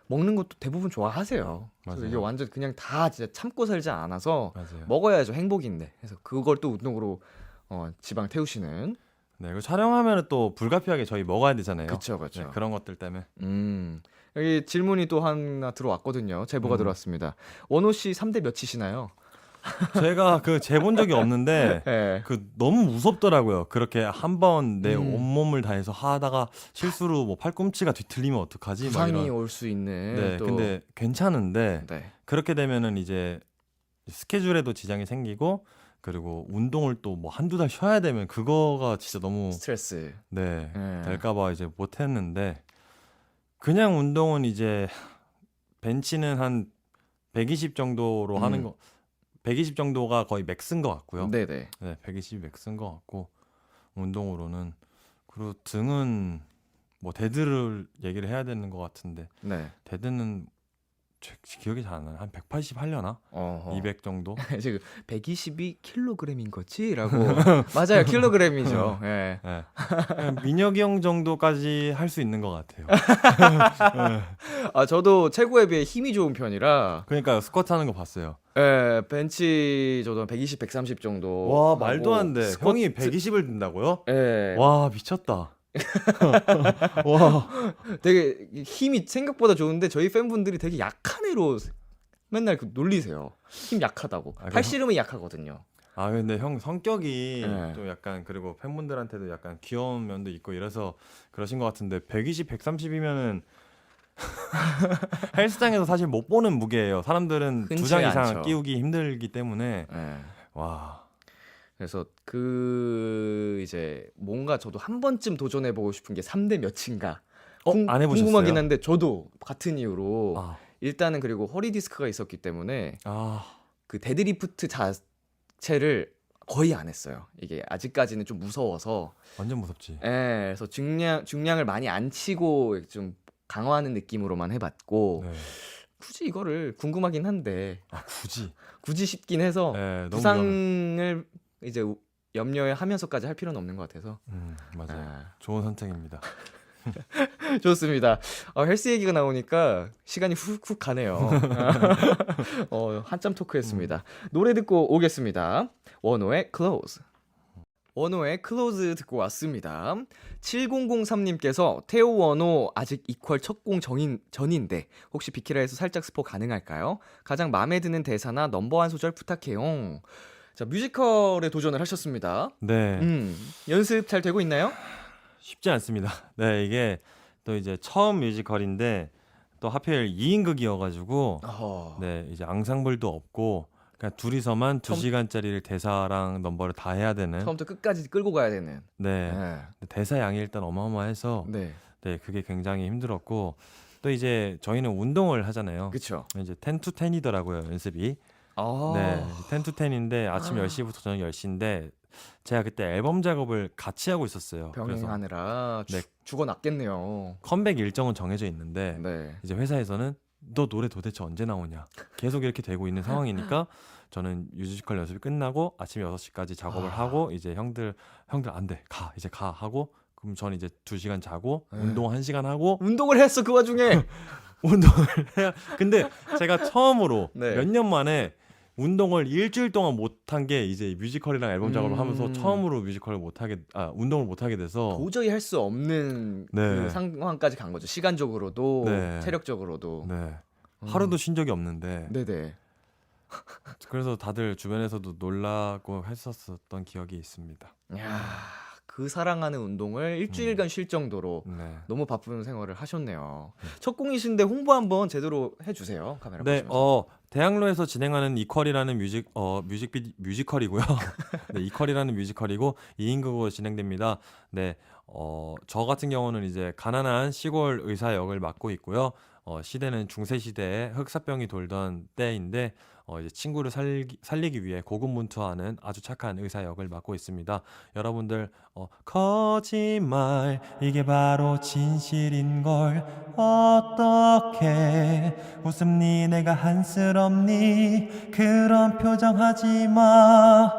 먹는 것도 대부분 좋아하세요. 그래서 맞아요. 이게 완전 그냥 다 진짜 참고 살지 않아서 맞아요. 먹어야죠 행복인데. 그래서 그걸 또 운동으로 지방 태우시는. 네, 이거 촬영하면 또 불가피하게 저희 먹어야 되잖아요. 그쵸 그쵸. 네, 그런 것들 때문에. 여기 질문이 또 하나 들어왔거든요. 제보가 들어왔습니다. 원호 씨 3대 몇이시나요? 제가 그 재본 적이 없는데 네. 그 너무 무섭더라고요. 그렇게 한 번 내 음. 온몸을 다해서 하다가 실수로 뭐 팔꿈치가 뒤틀리면 어떡하지? 막 부상이 이런. 올 수 있는. 네, 또. 근데 괜찮은데 네. 그렇게 되면은 이제 스케줄에도 지장이 생기고 그리고 운동을 또 뭐 한두 달 쉬어야 되면 그거가 진짜 너무 스트레스. 네, 네. 될까봐 이제 못 했는데 그냥 운동은 이제 벤치는 한 120 정도로 하는 거 120 정도가 거의 맥스인 것 같고요. 네네. 네, 120이 맥스인 것 같고 운동으로는. 그리고 등은 뭐 데드를 얘기를 해야 되는 것 같은데 네. 데드는 기억이 잘 안 나요. 한 180 하려나? 200 정도? 지금 120이 킬로그램인 거지라고. 맞아요, 킬로그램이죠. 예. 네. 그냥 민혁이 형 정도까지 할 수 있는 것 같아요. 아 저도 체구에 비해 힘이 좋은 편이라. 그러니까 스쿼트 하는 거 봤어요. 예, 벤치 저도 120, 130 정도. 와, 하고 말도 안 돼. 스쿼트- 형이 120을 든다고요? 예. 와, 미쳤다. 와, 되게 힘이 생각보다 좋은데 저희 팬분들이 되게 약한 애로 맨날 놀리세요. 힘 약하다고. 아, 팔씨름이 약하거든요. 아 근데 형 성격이 네. 좀 약간 그리고 팬분들한테도 약간 귀여운 면도 있고 이래서 그러신 것 같은데 120, 130이면은 헬스장에서 사실 못 보는 무게예요. 사람들은 흔치 2장 이상 않죠. 끼우기 힘들기 때문에. 예. 와, 그래서 이제 뭔가 저도 한 번쯤 도전해 보고 싶은 게 3대 몇인가 안 해보셨어요? 궁금하긴 한데 저도 같은 이유로 아, 일단은 그리고 허리 디스크가 있었기 때문에 아, 그 데드리프트 자체를 거의 안 했어요. 이게 아직까지는 좀 무서워서. 완전 무섭지. 예, 그래서 중량을 많이 안 치고 좀 강화하는 느낌으로만 해봤고 네. 굳이 이거를 궁금하긴 한데 아, 굳이 싶긴 해서 네, 너무 위험해. 부상을 이제 염려하면서까지 할 필요는 없는 것 같아서. 맞아요. 아, 좋은 선택입니다. 좋습니다. 헬스 얘기가 나오니까 시간이 훅훅 가네요. 한참 토크했습니다. 노래 듣고 오겠습니다. 원호의 Close. 원호의 Close 듣고 왔습니다. 7003님께서 태호 원호 아직 이퀄 첫 공 전인데 혹시 비키라에서 살짝 스포 가능할까요? 가장 마음에 드는 대사나 넘버 한 소절 부탁해요. 자, 뮤지컬에 도전을 하셨습니다. 네. 연습 잘 되고 있나요? 쉽지 않습니다. 네, 이게 또 이제 처음 뮤지컬인데 또 하필 2인극이어가지고 네, 이제 앙상블도 없고 그냥 둘이서만 2시간짜리를 대사랑 넘버를 다 해야 되는. 처음부터 끝까지 끌고 가야 되는. 네. 네. 대사 양이 일단 어마어마해서 네. 네, 그게 굉장히 힘들었고 또 이제 저희는 운동을 하잖아요. 그쵸. 이제 10 to 10이더라고요, 연습이. 아. 네, 10 to 10인데 아침 10시부터 저녁 10시인데 제가 그때 앨범 작업을 같이 하고 있었어요. 그래서 병행하느라 네. 죽어났겠네요. 컴백 일정은 정해져 있는데 네. 이제 회사에서는 너 노래 도대체 언제 나오냐 계속 이렇게 되고 있는 상황이니까 저는 뮤지컬 연습이 끝나고 아침 6시까지 작업을 하고 이제 형들 안 돼 가 이제 가 하고 그럼 저는 이제 2시간 자고 운동 1시간 하고 운동을 했어 그 와중에. 운동을 해야 근데 제가 처음으로 네. 몇 년 만에 운동을 일주일 동안 못한 게 이제 뮤지컬이랑 앨범 작업을 하면서 처음으로 운동을 못하게 돼서 도저히 할 수 없는 네. 그 상황까지 간 거죠. 시간적으로도 네. 체력적으로도. 네. 하루도 쉰 적이 없는데 네네. 그래서 다들 주변에서도 놀라고 했었던 기억이 있습니다. 야, 그 사랑하는 운동을 일주일간 쉴 정도로 네. 너무 바쁜 생활을 하셨네요. 첫 공이신데 홍보 한번 제대로 해주세요. 카메라 네, 보시면서. 대학로에서 진행하는 이퀄이라는 뮤지컬이고요. 네, 이퀄이라는 뮤지컬이고 2인극으로 진행됩니다. 네, 저 같은 경우는 이제 가난한 시골 의사 역을 맡고 있고요. 시대는 중세 시대에 흑사병이 돌던 때인데 이제 친구를 살리기 위해 고군분투하는 아주 착한 의사 역을 맡고 있습니다. 여러분들 거짓말 이게 바로 진실인 걸 어떻게 웃음니 내가 한스럽니 그런 표정 하지 마.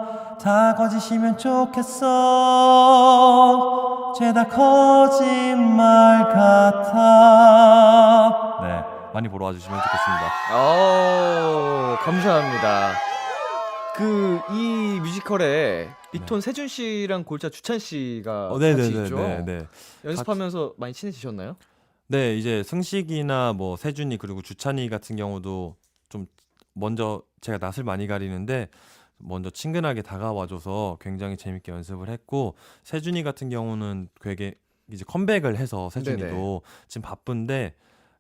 다 거짓이면 좋겠어. 죄다 거짓말 같아. 네, 많이 보러 와주시면 좋겠습니다. 감사합니다. 이 뮤지컬에 빅톤 세준 씨랑 골자 주찬 씨가 같이 있죠. 네. 연습하면서 많이 친해지셨나요? 네, 이제 승식이나 뭐 세준이 그리고 주찬이 같은 경우도 좀 먼저 제가 낯을 많이 가리는데 먼저 친근하게 다가와줘서 굉장히 재밌게 연습을 했고 세준이 같은 경우는 되게 이제 컴백을 해서 세준이도 네네. 지금 바쁜데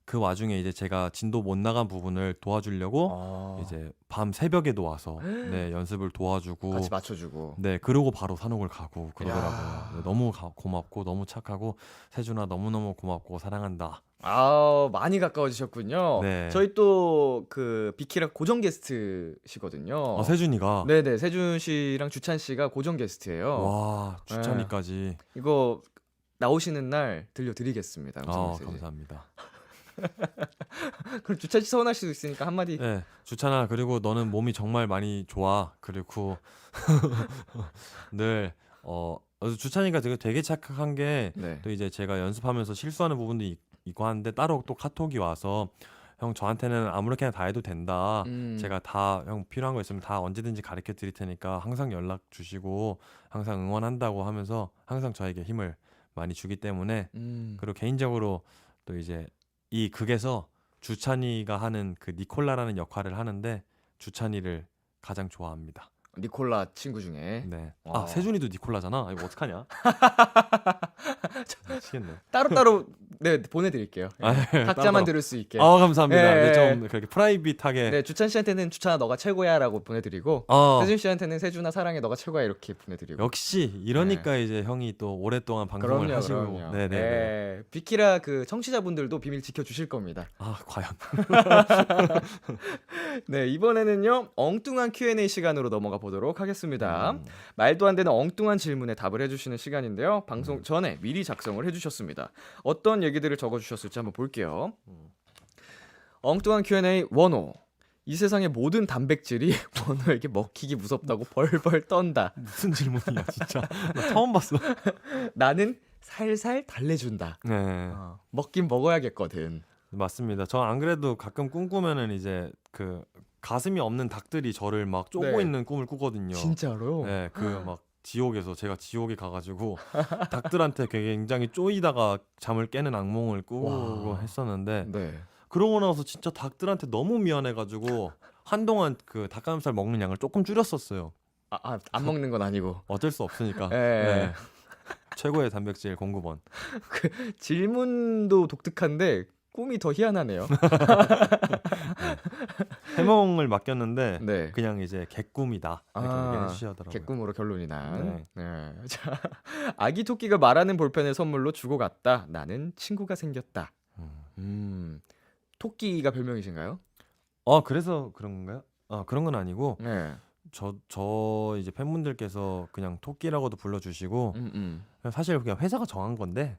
그 와중에 이제 제가 진도 못 나간 부분을 도와주려고 이제 밤 새벽에도 와서 네, 연습을 도와주고 같이 맞춰주고. 네, 그러고 바로 산옥을 가고 그러더라고요. 야. 네, 너무 고맙고 너무 착하고 세준아 너무너무 고맙고 사랑한다. 많이 가까워지셨군요. 네. 저희 또 그 비키라 고정 게스트시거든요. 세준이가 네네, 세준 씨랑 주찬 씨가 고정 게스트예요. 와, 주찬이까지. 이거 나오시는 날 들려드리겠습니다. 음성 메시지. 감사합니다. 그럼 주찬 씨 서운할 수도 있으니까 한마디. 네, 주찬아 그리고 너는 몸이 정말 많이 좋아. 그리고 늘 주찬이가 되게 착한 게 네. 또 이제 제가 연습하면서 실수하는 부분도 있고 하는데 따로 또 카톡이 와서 형 저한테는 아무렇게나 다 해도 된다. 제가 다 형 필요한 거 있으면 다 언제든지 가르쳐 드릴 테니까 항상 연락 주시고 항상 응원한다고 하면서 항상 저에게 힘을 많이 주기 때문에 그리고 개인적으로 또 이제 이 극에서 주찬이가 하는 그 니콜라라는 역할을 하는데 주찬이를 가장 좋아합니다. 니콜라 친구 중에 네. 와. 세준이도 니콜라잖아. 이거 어떡하냐? 미치겠네. 따로따로 네 보내드릴게요. 각자만 따로따로. 들을 수 있게. 감사합니다. 예, 네, 좀 그렇게 프라이빗하게. 네, 주찬 씨한테는 주찬아 너가 최고야라고 보내드리고 세준 씨한테는 세준아 사랑해 너가 최고야 이렇게 보내드리고. 역시 이러니까 이제 형이 또 오랫동안 방송을 하시고. 그럼요. 네네. 네, 비키라 그 청취자분들도 비밀 지켜주실 겁니다. 과연. 네, 이번에는요 엉뚱한 Q&A 시간으로 넘어가 보도록 하겠습니다. 말도 안 되는 엉뚱한 질문에 답을 해주시는 시간인데요. 방송 전에 미리 작성을 해주셨습니다. 어떤 얘기들을 적어주셨을지 한번 볼게요. 엉뚱한 Q&A 원호. 이 세상의 모든 단백질이 원호에게 먹히기 무섭다고 벌벌 떤다. 무슨 질문이야 진짜. 나 처음 봤어. 나는 살살 달래준다. 네. 먹긴 먹어야겠거든. 맞습니다. 저 안 그래도 가끔 꿈꾸면은 이제 그 가슴이 없는 닭들이 저를 막 쪼고 네. 있는 꿈을 꾸거든요. 진짜로? 네, 그 막 지옥에서 제가 지옥에 가가지고 닭들한테 굉장히 쪼이다가 잠을 깨는 악몽을 꾸고 와. 했었는데 네. 그러고 나서 진짜 닭들한테 너무 미안해가지고 한동안 그 닭가슴살 먹는 양을 조금 줄였었어요. 안 먹는 건 아니고. 어쩔 수 없으니까. 예. 네. 최고의 단백질 공급원. 질문도 독특한데 꿈이 더 희한하네요. 해몽을 맡겼는데 네. 그냥 이제 개꿈이다 이렇게 얘기해 주시더라고요. 개꿈으로 결론이 난. 네. 네. 자, 아기 토끼가 말하는 볼펜을 선물로 주고 갔다. 나는 친구가 생겼다. 토끼가 별명이신가요? 그래서 그런 건가요? 그런 건 아니고 네. 저 이제 팬분들께서 그냥 토끼라고도 불러주시고 사실 그냥 회사가 정한 건데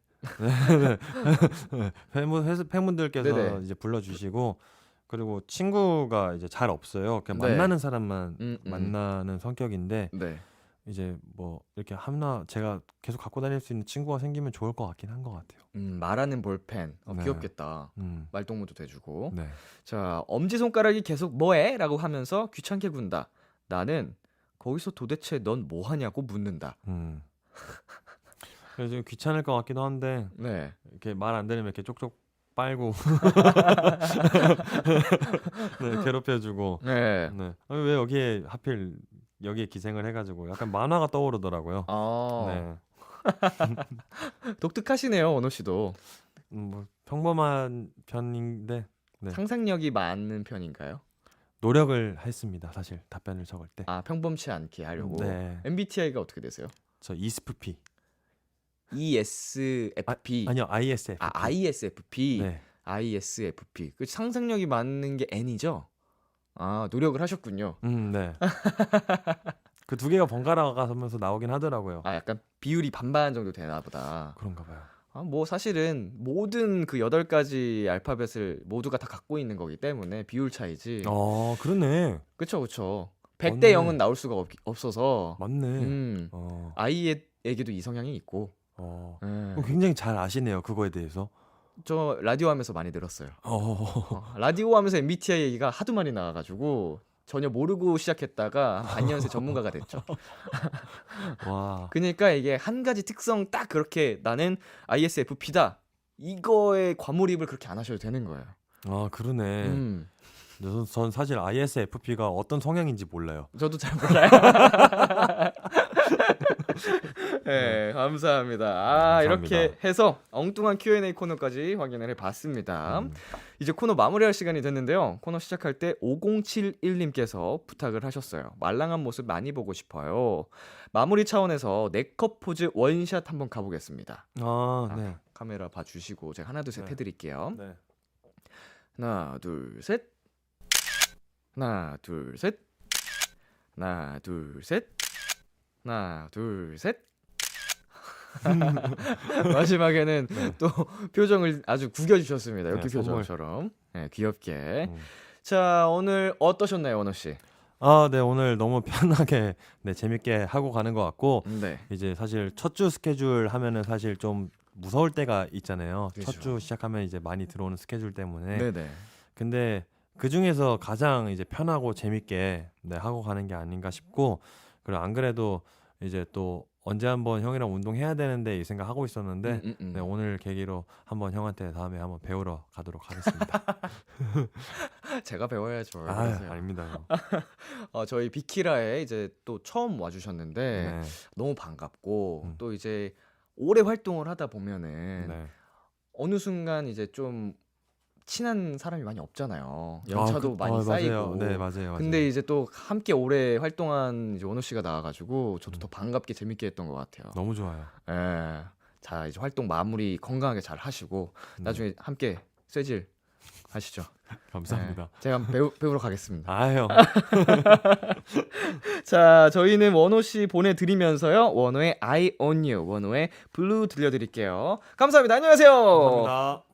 팬분들께서 네네. 이제 불러주시고 그리고 친구가 이제 잘 없어요. 그냥 네. 만나는 사람만 만나는 성격인데 네. 이제 뭐 이렇게 하나 제가 계속 갖고 다닐 수 있는 친구가 생기면 좋을 것 같긴 한 것 같아요. 말하는 볼펜. 네. 귀엽겠다. 음. 말동무도 돼주고. 네. 자, 엄지손가락이 계속 뭐해? 라고 하면서 귀찮게 군다. 나는 거기서 도대체 넌 뭐하냐고 묻는다. 그래서 좀 귀찮을 것 같기도 한데 네. 이렇게 말 안 들으면 이렇게 쪽쪽 빨고 네, 괴롭혀주고 네. 네. 왜 여기에 하필 여기에 기생을 해가지고 약간 만화가 떠오르더라고요. 아, 네. 독특하시네요, 원호 씨도. 뭐 평범한 편인데 네. 상상력이 많은 편인가요? 노력을 했습니다. 사실 답변을 적을 때. 아, 평범치 않게 하려고. 네. MBTI가 어떻게 되세요? 저 ESFP. ESFP. 아니요, ISFP. 아, ISFP. 네. ISFP. 그 상상력이 많은 게 N이죠? 아, 노력을 하셨군요. 네. 그 두 개가 번갈아 가면서 나오긴 하더라고요. 아, 약간 비율이 반반 정도 되나 보다. 그런가 봐요. 아, 뭐 사실은 모든 그 8가지 알파벳을 모두가 다 갖고 있는 거기 때문에 비율 차이지. 그러네. 그쵸, 그쵸. 맞네. 100대 0은 나올 수가 없어서. 맞네. 아이에게도 이성향이 있고. 굉장히 잘 아시네요. 그거에 대해서. 저 라디오 하면서 많이 들었어요. 라디오 하면서 MBTI 얘기가 하도 많이 나와가지고 전혀 모르고 시작했다가 반년새 전문가가 됐죠. 와. 그러니까 이게 한 가지 특성 딱 그렇게 나는 ISFP다. 이거에 과몰입을 그렇게 안 하셔도 되는 거예요. 아, 그러네. 전 사실 ISFP가 어떤 성향인지 몰라요. 저도 잘 몰라요. 네, 감사합니다. 감사합니다. 이렇게 해서 엉뚱한 Q&A 코너까지 확인을 해봤습니다. 이제 코너 마무리할 시간이 됐는데요. 코너 시작할 때 5071님께서 부탁을 하셨어요. 말랑한 모습 많이 보고 싶어요. 마무리 차원에서 네컷 포즈 원샷 한번 가보겠습니다. 네. 카메라 봐주시고 제가 하나 둘 셋 네. 해드릴게요. 네. 하나 둘 셋. 하나 둘 셋. 하나 둘 셋. 하나 둘 셋. 마지막에는 또 표정을 아주 구겨주셨습니다. 이렇게 선물. 표정처럼. 네, 귀엽게. 음. 자, 오늘 어떠셨나요, 원호 씨? 네, 오늘 너무 편하게 재밌게 하고 가는 것 같고 네. 이제 사실 첫 주 스케줄 하면은 사실 좀 무서울 때가 있잖아요. 그렇죠. 첫 주 시작하면 이제 많이 들어오는 스케줄 때문에. 네네. 근데 그 중에서 가장 이제 편하고 재밌게 하고 가는 게 아닌가 싶고, 그리고 안 그래도 이제 또 언제 한번 형이랑 운동해야 되는데 이 생각 하고 있었는데 네, 오늘 계기로 한번 형한테 다음에 한번 배우러 가도록 하겠습니다. 제가 배워야죠. 아닙니다. 저희 비키라에 이제 또 처음 와주셨는데 네. 너무 반갑고 또 이제 오래 활동을 하다 보면은 네. 어느 순간 이제 좀 친한 사람이 많이 없잖아요. 연차도 많이 쌓이고. 맞아요. 네, 맞아요. 근데 이제 또 함께 오래 활동한 이제 원호 씨가 나와가지고 저도 더 반갑게 재밌게 했던 것 같아요. 너무 좋아요. 예. 자, 이제 활동 마무리 건강하게 잘 하시고 나중에 함께 쇠질 하시죠. 감사합니다. 예. 제가 한번 배우러 가겠습니다. 형. 자, 저희는 원호 씨 보내드리면서요. 원호의 I on you, 원호의 블루 들려드릴게요. 감사합니다. 안녕하세요. 감사합니다.